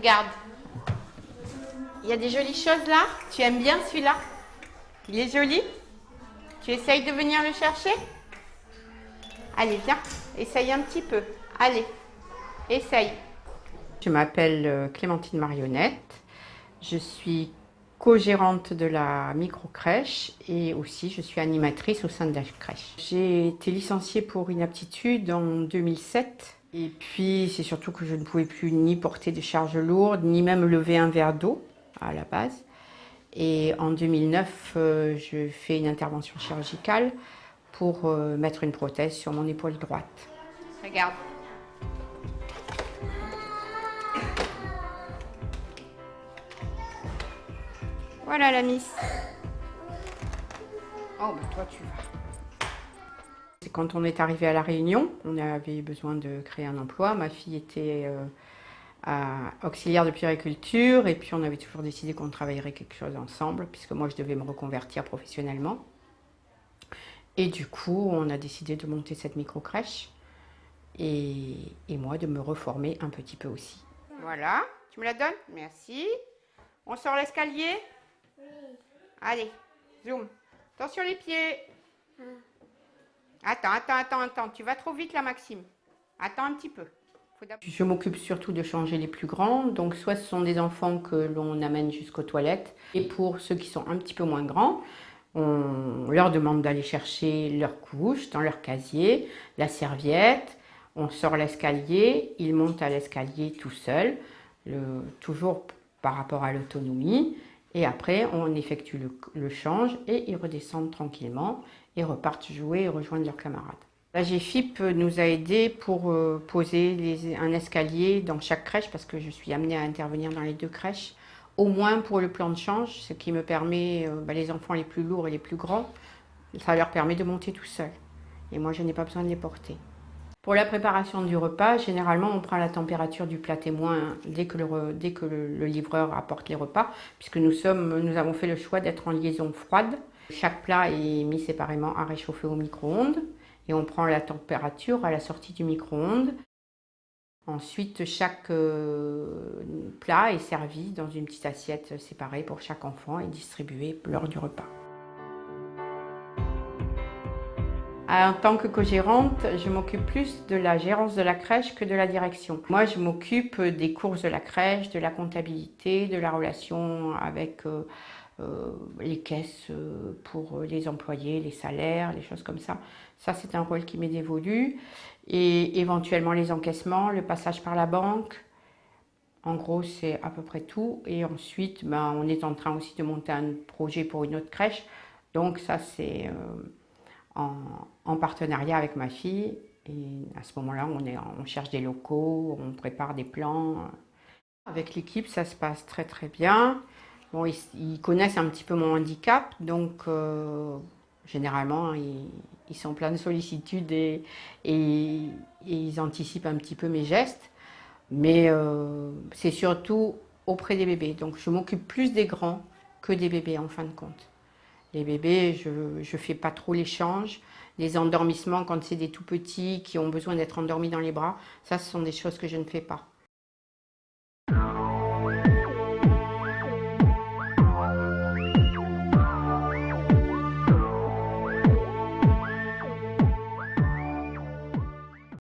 Regarde. Il y a des jolies choses là. Tu aimes bien celui-là? Il est joli? Tu essayes de venir le chercher? Allez, viens. Essaye un petit peu. Allez, essaye. Je m'appelle Clémentine Marionnette. Je suis co-gérante de la micro-crèche et aussi je suis animatrice au sein de la crèche. J'ai été licenciée pour inaptitude en 2007 et puis c'est surtout que je ne pouvais plus ni porter de charges lourdes ni même lever un verre d'eau à la base. Et en 2009, je fais une intervention chirurgicale pour mettre une prothèse sur mon épaule droite. Regarde. Voilà la miss. Oh, bah toi, tu vas. C'est quand on est arrivé à La Réunion, on avait besoin de créer un emploi. Ma fille était auxiliaire de puériculture et puis on avait toujours décidé qu'on travaillerait quelque chose ensemble puisque moi, je devais me reconvertir professionnellement. Et du coup, on a décidé de monter cette micro-crèche et moi de me reformer un petit peu aussi. Voilà, tu me la donnes? Merci. On sort l'escalier? Allez, zoom. Attention les pieds. Attends. Tu vas trop vite là, Maxime. Attends un petit peu. Je m'occupe surtout de changer les plus grands. Donc, soit ce sont des enfants que l'on amène jusqu'aux toilettes. Et pour ceux qui sont un petit peu moins grands, on leur demande d'aller chercher leur couche dans leur casier, la serviette. On sort l'escalier. Ils montent à l'escalier tout seuls. Toujours par rapport à l'autonomie. Et après, on effectue le change et ils redescendent tranquillement et repartent jouer et rejoindre leurs camarades. La GFIP nous a aidés pour poser un escalier dans chaque crèche parce que je suis amenée à intervenir dans les deux crèches, au moins pour le plan de change, ce qui me permet, les enfants les plus lourds et les plus grands, ça leur permet de monter tout seuls. Et moi, je n'ai pas besoin de les porter. Pour la préparation du repas, généralement, on prend la température du plat témoin dès que le livreur apporte les repas, puisque nous avons fait le choix d'être en liaison froide. Chaque plat est mis séparément à réchauffer au micro-ondes et on prend la température à la sortie du micro-ondes. Ensuite, chaque plat est servi dans une petite assiette séparée pour chaque enfant et distribué lors du repas. En tant que co-gérante, je m'occupe plus de la gérance de la crèche que de la direction. Moi, je m'occupe des courses de la crèche, de la comptabilité, de la relation avec les caisses pour les employés, les salaires, les choses comme ça. Ça, c'est un rôle qui m'est dévolu. Et éventuellement les encaissements, le passage par la banque. En gros, c'est à peu près tout. Et ensuite, on est en train aussi de monter un projet pour une autre crèche. Donc ça, c'est en partenariat avec ma fille. Et à ce moment-là, on cherche des locaux, on prépare des plans. Avec l'équipe, ça se passe très très bien. Bon, ils connaissent un petit peu mon handicap, donc généralement, ils sont pleins de sollicitude et ils anticipent un petit peu mes gestes. Mais c'est surtout auprès des bébés. Donc je m'occupe plus des grands que des bébés en fin de compte. Les bébés, je ne fais pas trop l'échange. Les endormissements, quand c'est des tout petits qui ont besoin d'être endormis dans les bras, ça, ce sont des choses que je ne fais pas.